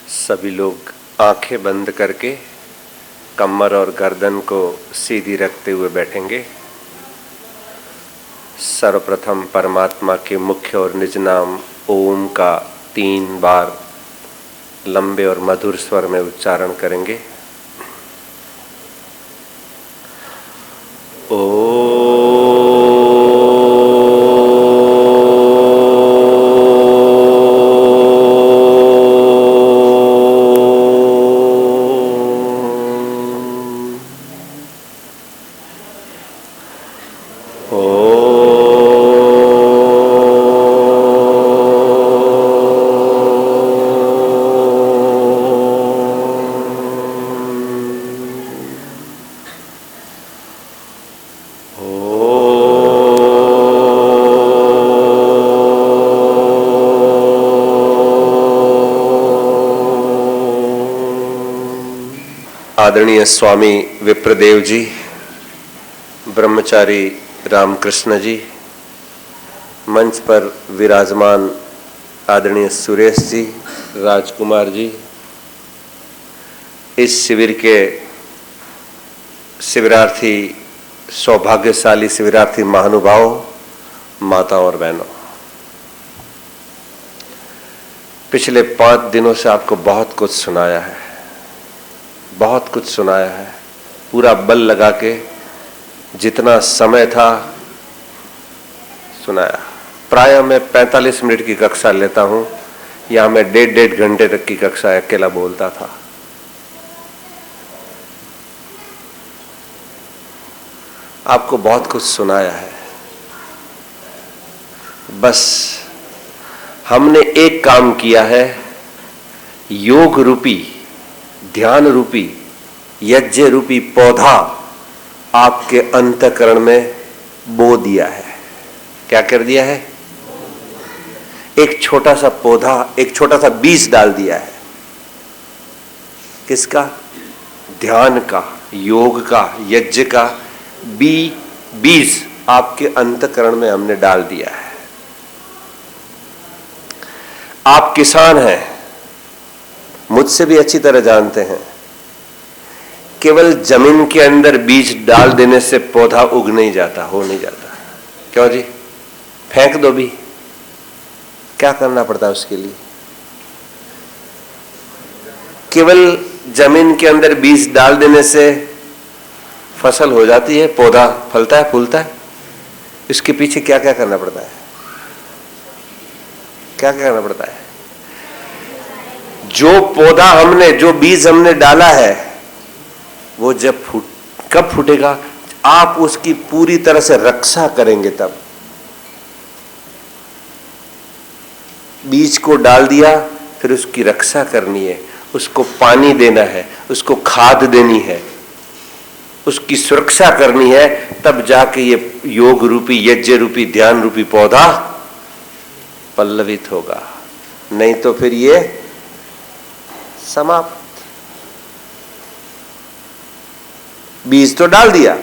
सभी लोग आंखें बंद करके कमर और गर्दन को सीधी रखते हुए बैठेंगे। सर्वप्रथम परमात्मा के मुख्य और निज नाम ओम का 3 बार लंबे और मधुर स्वर में उच्चारण करेंगे। आदरणीय स्वामी विप्रदेव जी, ब्रह्मचारी रामकृष्ण जी, मंच पर विराजमान आदरणीय सुरेश जी, राजकुमार जी, इस शिविर के शिविरार्थी, सौभाग्यशाली शिविरार्थी महानुभावों, माताओं और बहनों, पिछले 5 दिनों से आपको बहुत कुछ सुनाया है, बहुत कुछ सुनाया है। पूरा बल लगा के जितना समय था सुनाया। प्रायः मैं 45 मिनट की कक्षा लेता हूं, यहां मैं 1.5 घंटे तक की कक्षा अकेला बोलता था। आपको बहुत कुछ सुनाया है। बस हमने एक काम किया है, योग रूपी, ध्यान रूपी, यज्ञ रूपी पौधा आपके अंतःकरण में बो दिया है। क्या कर दिया है? एक छोटा सा पौधा, एक छोटा सा बीज डाल दिया है। किसका? ध्यान का, योग का, यज्ञ का बीज आपके अंतःकरण में हमने डाल दिया है। आप किसान हैं, मुझसे भी अच्छी तरह जानते हैं, केवल जमीन के अंदर बीज डाल देने से पौधा उग नहीं जाता, हो नहीं जाता। क्यों जी? फेंक दो भी, क्या करना पड़ता है उसके लिए? केवल जमीन के अंदर बीज डाल देने से फसल हो जाती है, पौधा फलता है, फूलता है। इसके पीछे क्या क्या करना पड़ता है? क्या क्या करना पड़ता है? जो पौधा हमने, जो बीज हमने डाला है, वो जब कब फूटेगा? आप उसकी पूरी तरह से रक्षा करेंगे तब। बीज को डाल दिया, फिर उसकी रक्षा करनी है, उसको पानी देना है, उसको खाद देनी है, उसकी सुरक्षा करनी है, तब जाके ये योग रूपी, यज्ञ रूपी, ध्यान रूपी पौधा पल्लवित होगा। नहीं तो फिर ये समाप्त। बीज तो डाल दिया,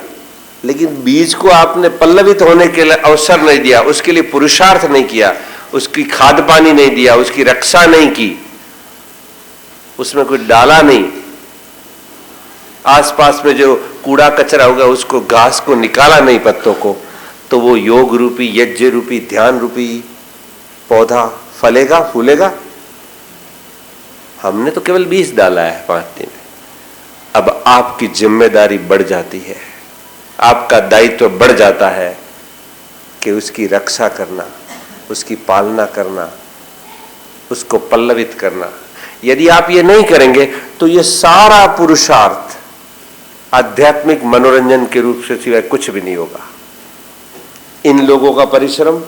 लेकिन बीज को आपने पल्लवित होने के लिए अवसर नहीं दिया, उसके लिए पुरुषार्थ नहीं किया, उसकी खाद पानी नहीं दिया, उसकी रक्षा नहीं की, उसमें कुछ डाला नहीं, आसपास में जो कूड़ा कचरा होगा उसको, घास को निकाला नहीं, पत्तों को, तो वो योग रूपी, यज्ञ रूपी, ध्यान रूपी पौधा फलेगा, फूलेगा? हमने तो केवल बीज डाला है 5 दिन। अब आपकी जिम्मेदारी बढ़ जाती है, आपका दायित्व बढ़ जाता है कि उसकी रक्षा करना, उसकी पालना करना, उसको पल्लवित करना। यदि आप ये नहीं करेंगे तो ये सारा पुरुषार्थ आध्यात्मिक मनोरंजन के रूप से सिवाय कुछ भी नहीं होगा। इन लोगों का परिश्रम,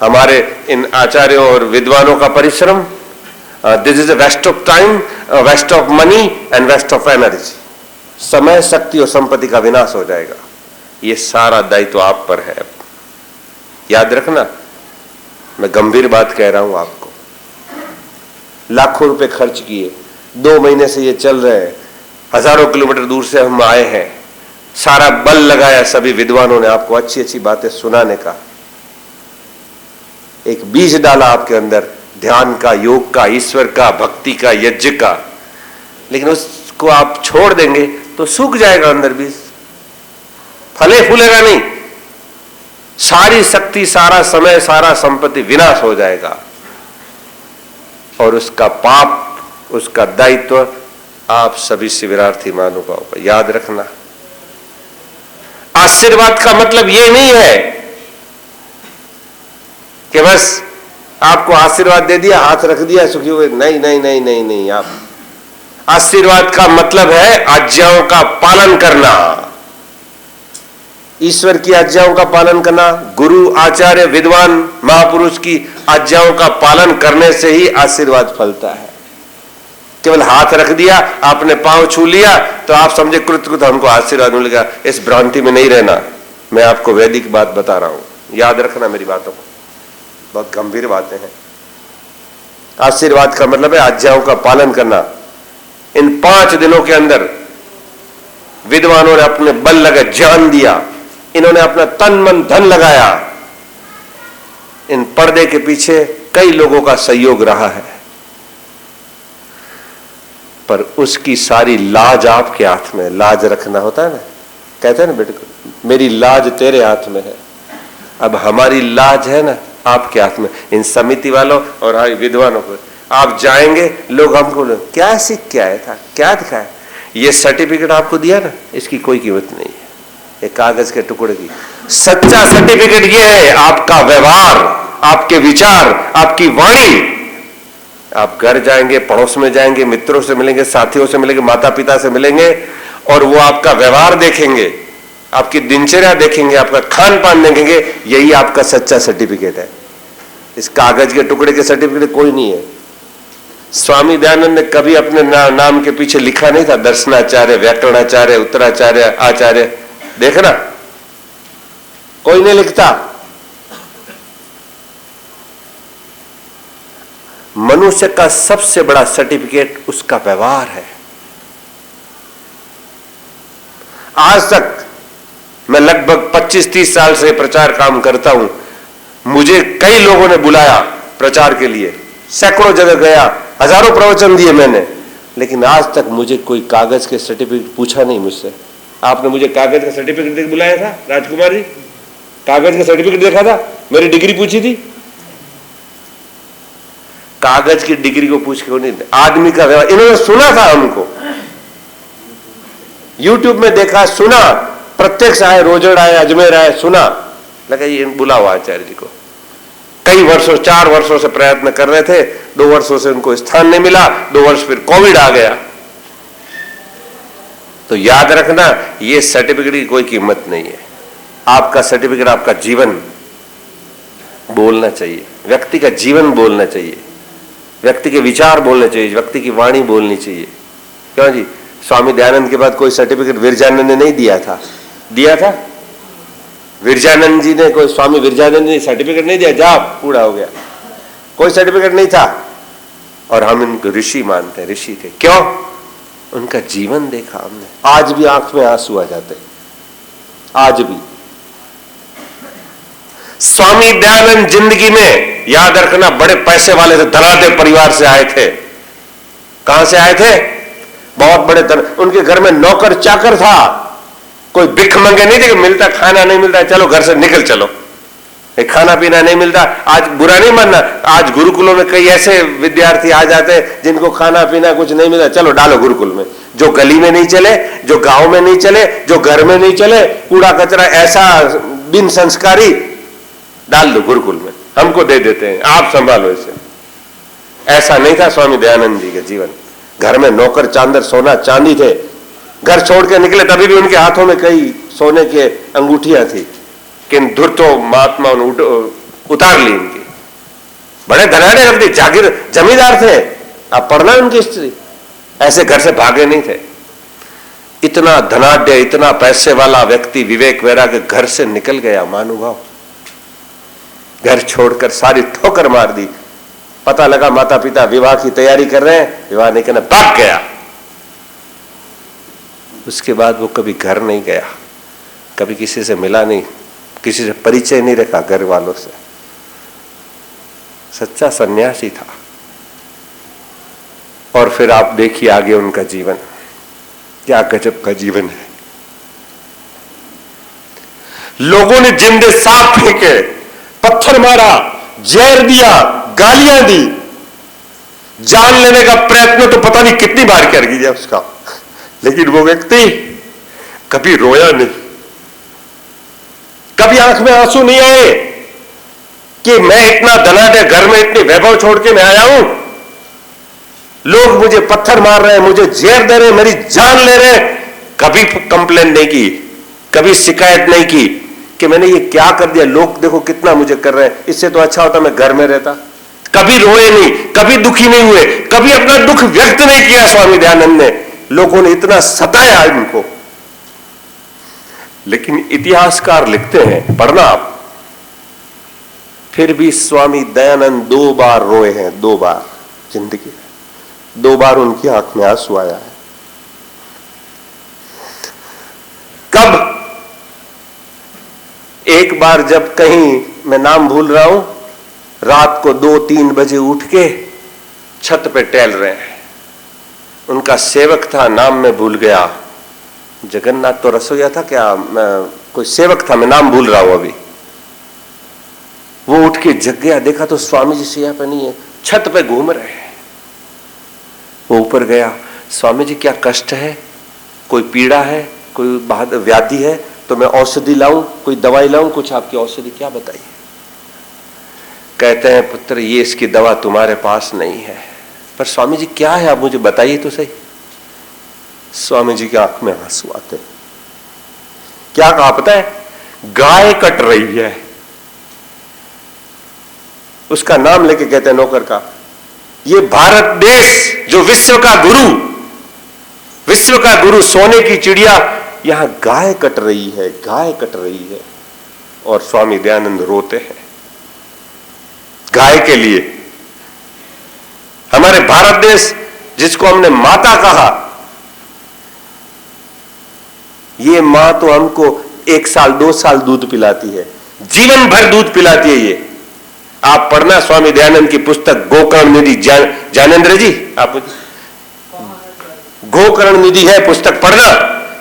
हमारे इन आचार्यों और विद्वानों का परिश्रम, this is a waste of time, waste of money and waste of energy. समय, शक्ति और संपत्ति का विनाश हो जाएगा। ये सारा दायित्व आप पर है। याद रखना, मैं गंभीर बात कह रहा हूं आपको। लाखों रुपए खर्च किए, 2 महीने से ये चल रहे हैं, हजारों किलोमीटर दूर से हम आए हैं, सारा बल लगाया सभी विद्वानों ने आपको अच्छी अच्छी बातें सुनाने का। एक बीज डाला आपके अंदर, ध्यान का, योग का, ईश्वर का, भक्ति का, यज्ञ का, लेकिन उसको आप छोड़ देंगे तो सूख जाएगा अंदर बीज, फले फूलेगा नहीं। सारी शक्ति, सारा समय, सारा संपत्ति विनाश हो जाएगा और उसका पाप, उसका दायित्व आप सभी शिविरार्थी महानुभावों का। याद रखना, आशीर्वाद का मतलब यह नहीं है कि बस आपको आशीर्वाद दे दिया, हाथ रख दिया, सुखी हुए। नहीं नहीं नहीं नहीं नहीं, आप आशीर्वाद का मतलब है आज्ञाओं का पालन करना, ईश्वर की आज्ञाओं का पालन करना, गुरु, आचार्य, विद्वान, महापुरुष की आज्ञाओं का पालन करने से ही आशीर्वाद फलता है। केवल हाथ रख दिया, आपने पांव छू लिया तो आप समझे कृत हमको आशीर्वाद मिलेगा, इस भ्रांति में नहीं रहना। मैं आपको वैदिक बात बता रहा हूं, याद रखना मेरी बातों को, बहुत गंभीर बातें हैं। आशीर्वाद का मतलब है आज्ञाओं का पालन करना। इन 5 दिनों के अंदर विद्वानों ने अपने बल लगा जान दिया, इन्होंने अपना तन मन धन लगाया। इन पर्दे के पीछे कई लोगों का सहयोग रहा है, पर उसकी सारी लाज आपके हाथ में। लाज रखना होता है ना, कहते हैं ना बेटे, मेरी लाज तेरे हाथ में है। अब हमारी लाज है ना आपके हाथ में। इन समिति वालों और विद्वानों को आप जाएंगे, लोग हमको क्या सीख के आया था, क्या दिखाया, ये सर्टिफिकेट आपको दिया ना, इसकी कोई कीमत नहीं है, ये कागज के टुकड़े की। सच्चा सर्टिफिकेट ये है आपका व्यवहार, आपके विचार, आपकी वाणी। आप घर जाएंगे, पड़ोस में जाएंगे, मित्रों से मिलेंगे, साथियों से मिलेंगे, माता पिता से मिलेंगे और वो आपका व्यवहार देखेंगे, आपकी दिनचर्या देखेंगे, आपका खान पान देखेंगे, यही आपका सच्चा सर्टिफिकेट है। इस कागज के टुकड़े के सर्टिफिकेट कोई नहीं है। स्वामी दयानंद ने कभी अपने नाम के पीछे लिखा नहीं था दर्शनाचार्य, व्याकरणाचार्य, उत्तराचार्य, आचार्य। देखना, कोई नहीं लिखता। मनुष्य का सबसे बड़ा सर्टिफिकेट उसका व्यवहार है। आज तक मैं लगभग 25-30 साल से प्रचार काम करता हूं, मुझे कई लोगों ने बुलाया प्रचार के लिए, सैकड़ों जगह गया, हजारों प्रवचन दिए मैंने, लेकिन आज तक मुझे कोई कागज के सर्टिफिकेट पूछा नहीं मुझसे। आपने मुझे कागज का सर्टिफिकेट देकर बुलाया था राजकुमार जी? कागज का सर्टिफिकेट देखा था? मेरी डिग्री पूछी थी? कागज की डिग्री को पूछ के नहीं, आदमी का व्यवहार। इन्होंने सुना था हमको, यूट्यूब में देखा, सुना, प्रत्यक्ष आए, रोजड़ आए, अजमेर आए, सुना, लगा ये बुलाओ आचार्य जी को। कई वर्षों, 4 वर्षों से प्रयत्न कर रहे थे, 2 वर्षों से उनको स्थान नहीं मिला, 2 वर्ष फिर कोविड आ गया। तो याद रखना, ये सर्टिफिकेट की कोई कीमत नहीं है। आपका सर्टिफिकेट आपका जीवन बोलना चाहिए, व्यक्ति का जीवन बोलना चाहिए, व्यक्ति के विचार बोलने चाहिए, व्यक्ति की वाणी बोलनी चाहिए। क्यों जी, स्वामी दयानंद के बाद कोई सर्टिफिकेट विरजानंद ने नहीं दिया था? दिया था विरजानंद जी ने, कोई स्वामी विरजानंद ने सर्टिफिकेट नहीं दिया, जा पूरा हो गया, कोई सर्टिफिकेट नहीं था। और हम इनको ऋषि मानते हैं, ऋषि थे। क्यों? उनका जीवन देखा हमने। आज भी आंख में आंसू आ जाते, आज भी। स्वामी दयानंद जिंदगी में, याद रखना, बड़े पैसे वाले थे, धनाढ्य परिवार से आए थे। कहां से आए थे? बहुत बड़े उनके घर में नौकर चाकर था, कोई भिख मंगे नहीं थे कि मिलता, खाना नहीं मिलता, चलो घर से निकल चलो, खाना पीना नहीं मिलता। आज बुरा नहीं मानना, आज गुरुकुलों में कई ऐसे विद्यार्थी आ जाते हैं जिनको खाना पीना कुछ नहीं मिलता, चलो डालो गुरुकुल में। जो गली में नहीं चले, जो गांव में नहीं चले, जो घर में नहीं चले, कूड़ा कचरा ऐसा बिन संस्कारी, डाल दो गुरुकुल में, हमको दे देते हैं, आप संभालो इसे। ऐसा नहीं था स्वामी दयानंद जी का जीवन। घर में नौकर चांदर, सोना चांदी थे। घर छोड़ के निकले तभी भी उनके हाथों में कई सोने के अंगूठियां थी, किन धुर्तो महात्मा ने उतार ली इनकी। बड़े धनाढ़ अपनी जागीर जमींदार थे। आप पढ़ना उनकी हिस्ट्री, ऐसे घर से भागे नहीं थे। इतना धनाढ़, इतना पैसे वाला व्यक्ति विवेक वैराग्य घर से निकल गया। महानुभाव, घर छोड़कर सारी ठोकर मार दी। पता लगा माता पिता विवाह की तैयारी कर रहे हैं, विवाह नहीं करना, भाग गया। उसके बाद वो कभी घर नहीं गया, कभी किसी से मिला नहीं, किसी से परिचय नहीं रखा घर वालों से। सच्चा सन्यासी था। और फिर आप देखिए आगे उनका जीवन, क्या गजब का जीवन है। लोगों ने जिंदे सांप फेंके, पत्थर मारा, जहर दिया, गालियां दी, जान लेने का प्रयत्न तो पता नहीं कितनी बार कर दिया उसका, लेकिन वो व्यक्ति कभी रोया नहीं, कभी आंख में आंसू नहीं आए कि मैं इतना धनाढ्य घर में इतनी वैभव छोड़ के मैं आया हूं, लोग मुझे पत्थर मार रहे हैं, मुझे जहर दे रहे हैं, मेरी जान ले रहे हैं। कभी कंप्लेन नहीं की, कभी शिकायत नहीं की कि मैंने ये क्या कर दिया, लोग देखो कितना मुझे कर रहे हैं, इससे तो अच्छा होता मैं घर में रहता। कभी रोए नहीं, कभी दुखी नहीं हुए, कभी अपना दुख व्यक्त नहीं किया स्वामी दयानंद ने। लोगों ने इतना सताया इनको, लेकिन इतिहासकार लिखते हैं, पढ़ना आप, फिर भी स्वामी दयानंद 2 बार रोए हैं, 2 बार जिंदगी में, 2 बार उनकी आंख में आंसू आया है। कब? एक बार जब कहीं, मैं नाम भूल रहा हूं, रात को 2-3 बजे उठ के छत पे टहल रहे हैं, उनका सेवक था, नाम मैं भूल गया, जगन्नाथ तो रसोईया था क्या, कोई सेवक था, मैं नाम भूल रहा हूं अभी। वो उठ के जग गया, देखा तो स्वामी जी शैया पे नहीं है, छत पे घूम रहे हैं। वो ऊपर गया, स्वामी जी क्या कष्ट है, कोई पीड़ा है, कोई व्याधि है तो मैं औषधि लाऊं, कोई दवाई लाऊं, कुछ आपकी औषधि क्या बताइए। कहते हैं पुत्र ये इसकी दवा तुम्हारे पास नहीं है। पर स्वामी जी क्या है, आप मुझे बताइए तो सही। स्वामी जी की आंख में आंसू आते। क्या कहा पता है? गाय कट रही है, उसका नाम लेके कहते हैं नौकर का, ये भारत देश जो विश्व का गुरु सोने की चिड़िया, यहां गाय कट रही है, गाय कट रही है। और स्वामी दयानंद रोते हैं गाय के लिए। हमारे भारत देश जिसको हमने माता कहा, ये मां तो हमको 1 साल 2 साल दूध पिलाती है, जीवन भर दूध पिलाती है। ये आप पढ़ना स्वामी दयानंद की पुस्तक गोकर्ण निधि, ज्ञानेंद्र जी आप गोकर्ण निधि है पुस्तक, पढ़ना।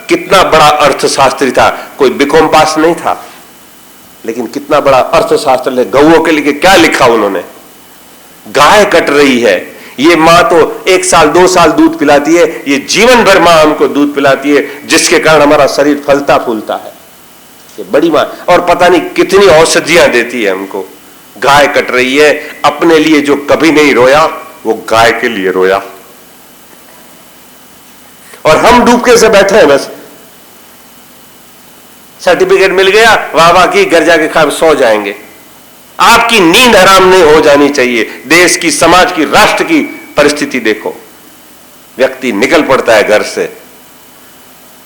कितना बड़ा अर्थशास्त्री था, कोई बीकॉम पास नहीं था, लेकिन कितना बड़ा अर्थशास्त्र है। गौओं के लिए क्या लिखा उन्होंने, गाय कट रही है, ये मां तो 1 साल 2 साल दूध पिलाती है, ये जीवन भर मां हमको दूध पिलाती है, जिसके कारण हमारा शरीर फलता फूलता है। ये बड़ी मां, और पता नहीं कितनी औषधियां देती है हमको। गाय कट रही है, अपने लिए जो कभी नहीं रोया वो गाय के लिए रोया। और हम डूबके से बैठे हैं, बस सर्टिफिकेट मिल गया, वाह वाह की, घर जाके खा सो जाएंगे। आपकी नींद हराम नहीं हो जानी चाहिए। देश की, समाज की, राष्ट्र की परिस्थिति देखो, व्यक्ति निकल पड़ता है घर से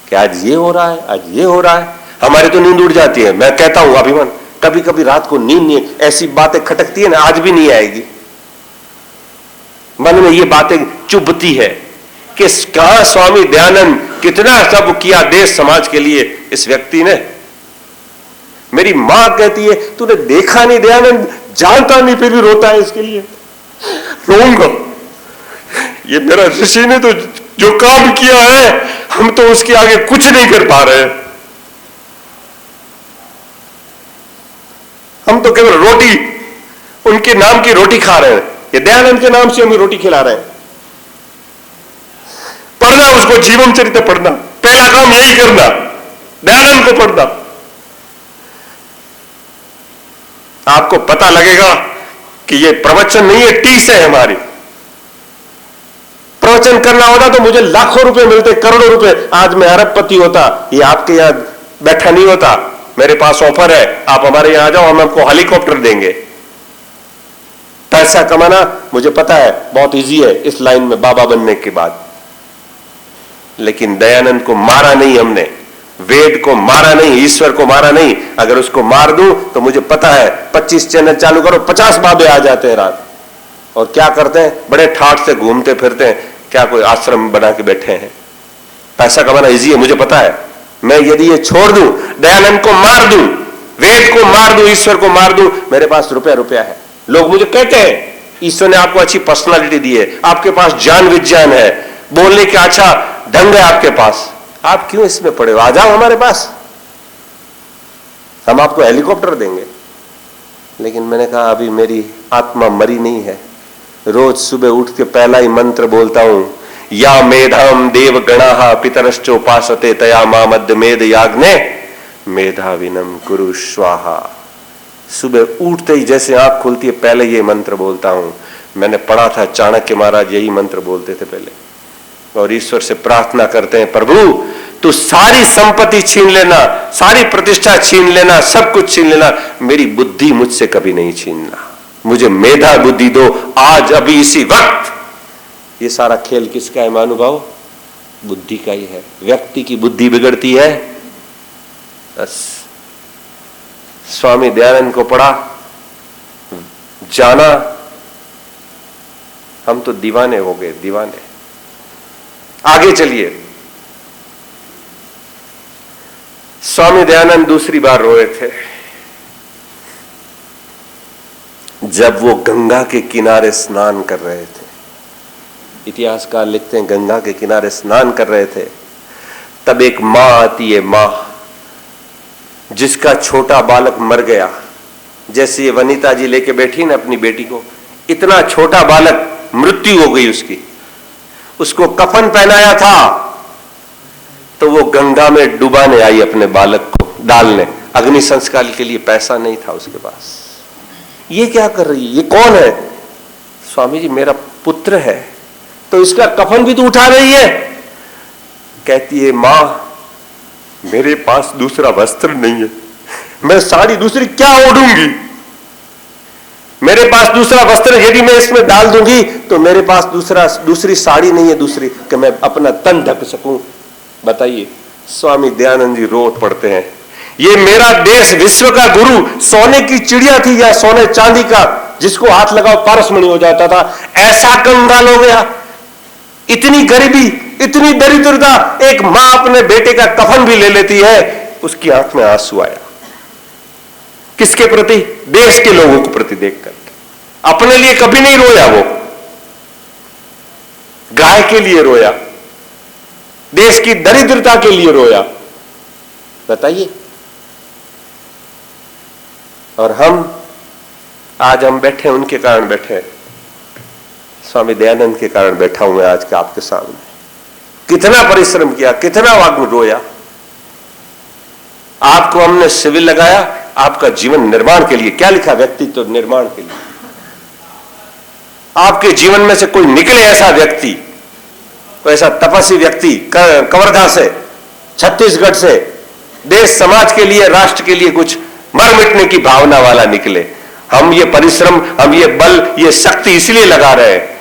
कि आज ये हो रहा है, आज ये हो रहा है। हमारी तो नींद उड़ जाती है। मैं कहता हूं अभिमान, कभी कभी रात को नींद नहीं, ऐसी बातें खटकती है ना, आज भी नहीं आएगी मन में, ये बातें चुभती है कि कहां स्वामी दयानंद, कितना सब किया देश समाज के लिए इस व्यक्ति ने। मेरी मां कहती है तूने देखा नहीं दयानंद, जानता नहीं, फिर भी रोता है इसके लिए। रोऊंगा, ये मेरा ऋषि ने तो जो काम किया है, हम तो उसके आगे कुछ नहीं कर पा रहे हैं। हम तो केवल रोटी, उनके नाम की रोटी खा रहे हैं, ये दयानंद के नाम से हमें रोटी खिला रहे हैं। पढ़ना उसको, जीवन चरित्र पढ़ना, पहला काम यही करना, दयानंद को पढ़ना। आपको पता लगेगा कि ये प्रवचन नहीं है, टीस है हमारी। प्रवचन करना होता तो मुझे लाखों रुपए मिलते, करोड़ों रुपए, आज मैं अरबपति होता। ये आपके यहां बैठा नहीं होता। मेरे पास ऑफर है, आप हमारे यहां आ जाओ, हम आपको हेलीकॉप्टर देंगे। पैसा कमाना मुझे पता है बहुत इजी है इस लाइन में बाबा बनने के बाद। लेकिन दयानंद को मारा नहीं हमने, वेद को मारा नहीं, ईश्वर को मारा नहीं। अगर उसको मार दूं तो मुझे पता है 25 चैनल चालू करो, 50 बाबे आ जाते हैं रात। और क्या करते हैं, बड़े ठाठ से घूमते फिरते हैं, क्या कोई आश्रम बना के बैठे हैं। पैसा कमाना इजी है, मुझे पता है। मैं यदि ये छोड़ दूं, दयानंद को मार दूं, वेद को मार दूं, ईश्वर को मार दूं, मेरे पास रुपया रुपया है। लोग मुझे कहते हैं ईश्वर ने आपको अच्छी पर्सनालिटी दी है, आपके पास ज्ञान विज्ञान है, बोलने का अच्छा ढंग है आपके पास, आप क्यों इसमें पड़े हो, आ जाओ हमारे पास, हम आपको हेलीकॉप्टर देंगे। लेकिन मैंने कहा अभी मेरी आत्मा मरी नहीं है। रोज सुबह उठ के पहला ही मंत्र बोलता हूं, या मेधाम देव गणाः पितरश्चोपासते तया मामद्य मेध याग्ने मेधाविनम कुरु स्वाहा। सुबह उठते ही जैसे आंख खुलती है पहले ये मंत्र बोलता हूं। मैंने पढ़ा था चाणक्य महाराज यही मंत्र बोलते थे पहले, और ईश्वर से प्रार्थना करते हैं, प्रभु तू सारी संपत्ति छीन लेना, सारी प्रतिष्ठा छीन लेना, सब कुछ छीन लेना, मेरी बुद्धि मुझसे कभी नहीं छीनना, मुझे मेधा बुद्धि दो आज अभी इसी वक्त। ये सारा खेल किसका है महानुभाव? बुद्धि का ही है। व्यक्ति की बुद्धि बिगड़ती है, बस। स्वामी दयानंद को पढ़ा, जाना, हम तो दीवाने हो गए, दीवाने। आगे चलिए, स्वामी दयानंद दूसरी बार रोए थे जब वो गंगा के किनारे स्नान कर रहे थे। इतिहासकार लिखते हैं गंगा के किनारे स्नान कर रहे थे, तब एक मां आती है, मां जिसका छोटा बालक मर गया। जैसे ये वनिता जी लेके बैठी ना अपनी बेटी को, इतना छोटा बालक, मृत्यु हो गई उसकी, उसको कफन पहनाया था तो वो गंगा में डुबाने आई अपने बालक को डालने, अग्नि संस्कार के लिए पैसा नहीं था उसके पास। ये क्या कर रही है, ये कौन है? स्वामी जी मेरा पुत्र है। तो इसका कफन भी तो उठा रही है। कहती है मां मेरे पास दूसरा वस्त्र नहीं है, मैं साड़ी दूसरी क्या ओढ़ूंगी, मेरे पास दूसरा वस्त्र यदि मैं इसमें डाल दूंगी तो मेरे पास दूसरी साड़ी नहीं है दूसरी कि मैं अपना तन ढक सकूं। बताइए, स्वामी दयानंद जी रो पड़ते हैं, ये मेरा देश विश्व का गुरु सोने की चिड़िया थी या सोने चांदी का, जिसको हाथ लगाओ पारसमणि हो जाता था, ऐसा कंगाल हो गया। इतनी गरीबी, इतनी दरिद्रता, एक मां अपने बेटे का कफन भी ले लेती है। उसकी आंख में आंसू आया। किसके प्रति? देश के लोगों के प्रति देखकर। अपने लिए कभी नहीं रोया वो, गाय के लिए रोया, देश की दरिद्रता के लिए रोया। बताइए। और आज हम बैठे, उनके कारण बैठे, स्वामी दयानंद के कारण बैठा हूं मैं आज के आपके सामने। कितना परिश्रम किया, कितना वाग्म रोया। आपको हमने सिविल लगाया आपका जीवन निर्माण के लिए। क्या लिखा? व्यक्तित्व निर्माण के लिए। आपके जीवन में से कोई निकले ऐसा व्यक्ति, कोई ऐसा तपस्वी व्यक्ति कवर्धा से, छत्तीसगढ़ से, देश समाज के लिए, राष्ट्र के लिए कुछ मर मिटने की भावना वाला निकले। हम ये परिश्रम, हम ये बल, ये शक्ति इसलिए लगा रहे हैं,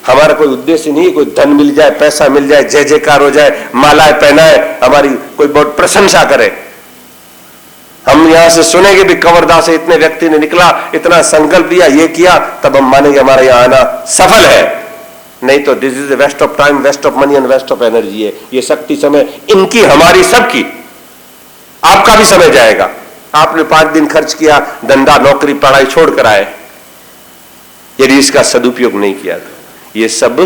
हमारा कोई उद्देश्य नहीं है कोई धन मिल जाए, पैसा मिल जाए, जय जयकार हो जाए, मालाएं पहनाए, हमारी कोई बहुत प्रशंसा करे। हम यहां से सुनेंगे भी कवर्धा से इतने व्यक्ति ने निकला, इतना संकल्प लिया, ये किया, तब हम मानेंगे हमारा यहां आना सफल है। नहीं तो this is waste of time, waste of money and waste of energy है। ये शक्ति, समय इनकी, हमारी, सबकी। आपका भी समय जाएगा। आपने 5 दिन खर्च किया, धंधा नौकरी पढ़ाई छोड़कर आए, यदि इसका सदुपयोग नहीं किया तो ये सब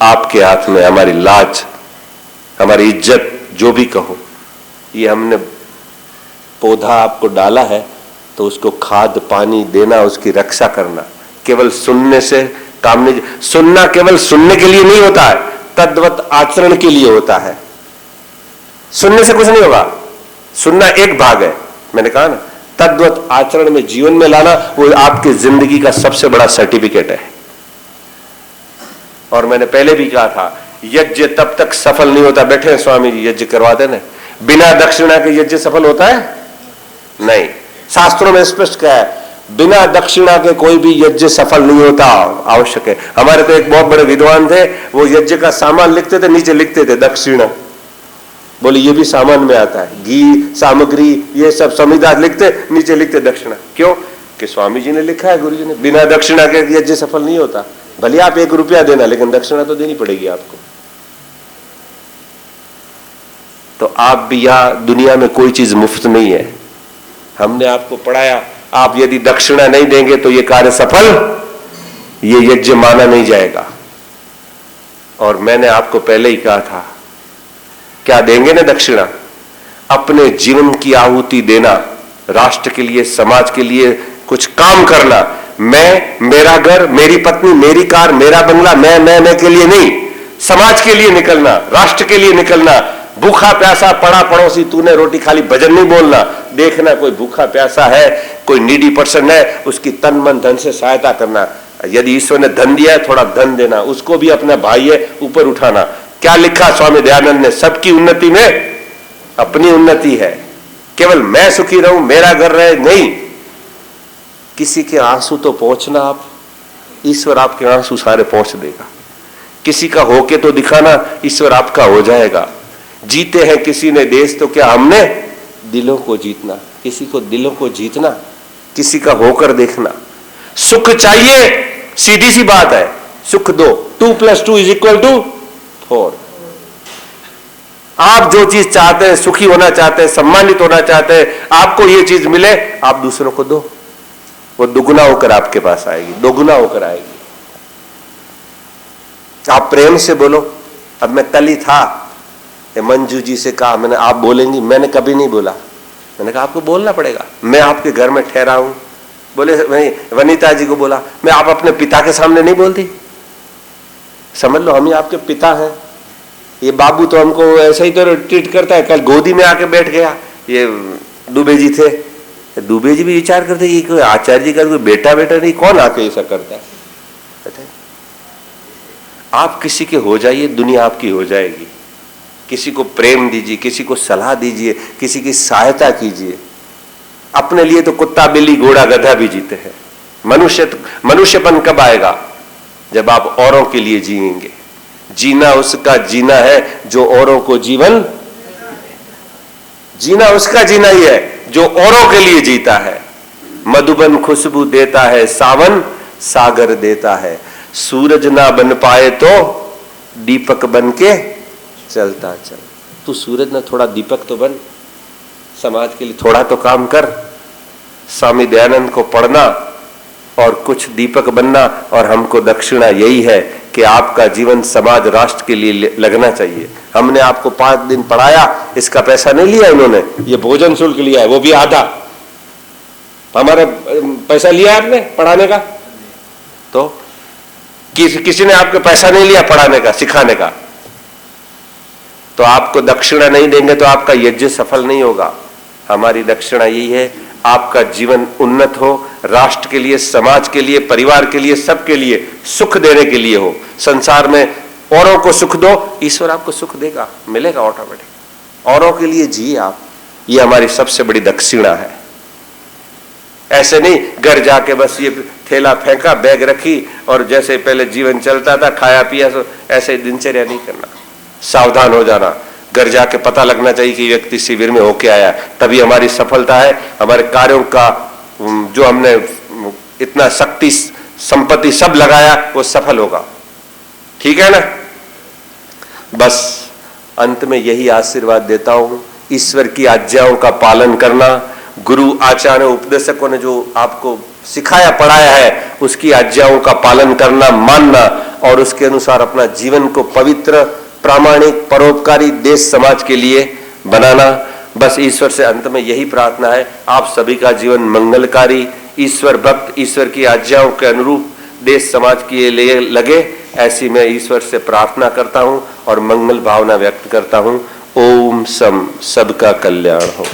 आपके हाथ में। हमारी लाज, हमारी इज्जत, जो भी कहो, ये हमने पौधा आपको डाला है तो उसको खाद पानी देना, उसकी रक्षा करना। केवल सुनने से काम नहीं। सुनना केवल सुनने के लिए नहीं होता है, तद्वत आचरण के लिए होता है। सुनने से कुछ नहीं होगा, सुनना एक भाग है, मैंने कहा ना, तद्वत आचरण में, जीवन में लाना, वो आपकी जिंदगी का सबसे बड़ा सर्टिफिकेट है। और मैंने पहले भी कहा था, यज्ञ तब तक सफल नहीं होता, बैठे हैं स्वामी जी यज्ञ करवाते ना, बिना दक्षिणा के यज्ञ सफल होता है नहीं। शास्त्रों में स्पष्ट कहा है, बिना दक्षिणा के कोई भी यज्ञ सफल नहीं होता, आवश्यक है। हमारे तो एक बहुत बड़े विद्वान थे, वो यज्ञ का सामान लिखते थे, नीचे लिखते थे दक्षिणा। बोले ये भी सामान में आता है, घी, सामग्री, ये सब संविदा लिखते, नीचे लिखते दक्षिणा। क्यों? कि स्वामी जी ने लिखा है, गुरु जी ने, बिना दक्षिणा के यज्ञ सफल नहीं होता। भले आप 1 रुपया देना, लेकिन दक्षिणा तो देनी पड़ेगी आपको। तो आप भी, यहां दुनिया में कोई चीज मुफ्त नहीं है। हमने आपको पढ़ाया, आप यदि दक्षिणा नहीं देंगे तो ये कार्य सफल, ये यज्ञ माना नहीं जाएगा। और मैंने आपको पहले ही कहा था, क्या देंगे ना दक्षिणा? अपने जीवन की आहुति देना, राष्ट्र के लिए, समाज के लिए कुछ काम करना। मैं, मेरा घर, मेरी पत्नी, मेरी कार, मेरा बंगला, मैं के लिए नहीं, समाज के लिए निकलना, राष्ट्र के लिए निकलना। भूखा प्यासा पड़ा पड़ोसी तूने रोटी खाली, भजन नहीं बोलना। देखना कोई भूखा प्यासा है, कोई नीडी पर्सन है, उसकी तन मन धन से सहायता करना। यदि ईश्वर ने धन दिया है, थोड़ा धन देना, उसको भी अपना भाई है, ऊपर उठाना। क्या लिखा स्वामी दयानंद ने? सबकी उन्नति में अपनी उन्नति है। केवल मैं सुखी रहूं, मेरा घर रहे, नहीं। किसी के आंसू तो पहुंचना आप, ईश्वर आपके आंसू सारे पहुंच देगा। किसी का होके तो दिखाना, ईश्वर आपका हो जाएगा। जीते हैं किसी ने देश, तो क्या हमने दिलों को जीतना? किसी को दिलों को जीतना, किसी का होकर देखना। सुख चाहिए, सीधी सी बात है, सुख दो। 2 + 2 = 4। आप जो चीज चाहते हैं, सुखी होना चाहते हैं, सम्मानित होना चाहते हैं, आपको ये चीज मिले, आप दूसरों को दो, वो दुगुना होकर आपके पास आएगी, दोगुना होकर आएगी। आप प्रेम से बोलो। अब मैं कल ही था, मंजू जी से कहा, मैंने, आप बोलेंगी? मैंने कभी नहीं बोला। मैंने कहा आपको बोलना पड़ेगा। मैं आपके घर में ठहरा हूं। बोले, मैं वनीता जी को बोला, मैं, आप अपने पिता के सामने नहीं बोलती? समझ लो हम ही आपके पिता हैं। ये बाबू तो हमको ऐसा ही तो ट्रीट करता है। कल गोदी में आके बैठ गया। ये दुबे जी थे, दुबे जी भी विचार करते कि कोई आचार्य जी का कोई बेटा नहीं, कौन आके ऐसा करता है? आप किसी के हो जाइए, दुनिया आपकी हो जाएगी। किसी को प्रेम दीजिए, किसी को सलाह दीजिए, किसी की सहायता कीजिए। अपने लिए तो कुत्ता, बिल्ली, घोड़ा, गधा भी जीते हैं। मनुष्यपन कब आएगा? जब आप औरों के लिए जिएंगे। जीना उसका जीना है जो औरों को जीवन, जीना उसका जीना ही है जो औरों के लिए जीता है। मधुबन खुशबू देता है, सावन सागर देता है। सूरज ना बन पाए तो दीपक बन के चलता चल। तू सूरज ना, थोड़ा दीपक तो बन, समाज के लिए थोड़ा तो काम कर। स्वामी दयानंद को पढ़ना और कुछ दीपक बनना। और हमको दक्षिणा यही है कि आपका जीवन समाज, राष्ट्र के लिए लगना चाहिए। हमने आपको 5 दिन पढ़ाया, इसका पैसा नहीं लिया इन्होंने, ये भोजन शुल्क लिया है, वो भी आधा। हमारा पैसा लिया आपने पढ़ाने का? तो किसी ने आपके पैसा नहीं लिया पढ़ाने का, सिखाने का। तो आपको दक्षिणा नहीं देंगे तो आपका यज्ञ सफल नहीं होगा। हमारी दक्षिणा यही है, आपका जीवन उन्नत हो, राष्ट्र के लिए, समाज के लिए, परिवार के लिए, सबके लिए सुख देने के लिए हो। संसार में औरों को सुख दो, ईश्वर आपको सुख देगा, मिलेगा ऑटोमेटिक। औरों के लिए जिए आप, ये हमारी सबसे बड़ी दक्षिणा है। ऐसे नहीं घर जाके बस ये थैला फेंका, बैग रखी और जैसे पहले जीवन चलता था, खाया पिया, ऐसे दिनचर्या नहीं करना। सावधान हो जाना। घर जाके पता लगना चाहिए कि व्यक्ति शिविर में होके आया, तभी हमारी सफलता है। हमारे कार्यों का जो हमने इतना शक्ति संपत्ति सब लगाया, वो सफल होगा। ठीक है ना? बस अंत में यही आशीर्वाद देता हूं, ईश्वर की आज्ञाओं का पालन करना। गुरु आचार्य उपदेशकों ने जो आपको सिखाया पढ़ाया है, उसकी आज्ञाओं का पालन करना, मानना और उसके अनुसार अपना जीवन को पवित्र, प्रामाणिक, परोपकारी, देश समाज के लिए बनाना। बस ईश्वर से अंत में यही प्रार्थना है, आप सभी का जीवन मंगलकारी, ईश्वर भक्त, ईश्वर की आज्ञाओं के अनुरूप देश समाज के लिए लगे, ऐसी मैं ईश्वर से प्रार्थना करता हूं और मंगल भावना व्यक्त करता हूं। ओम सम, सबका कल्याण हो।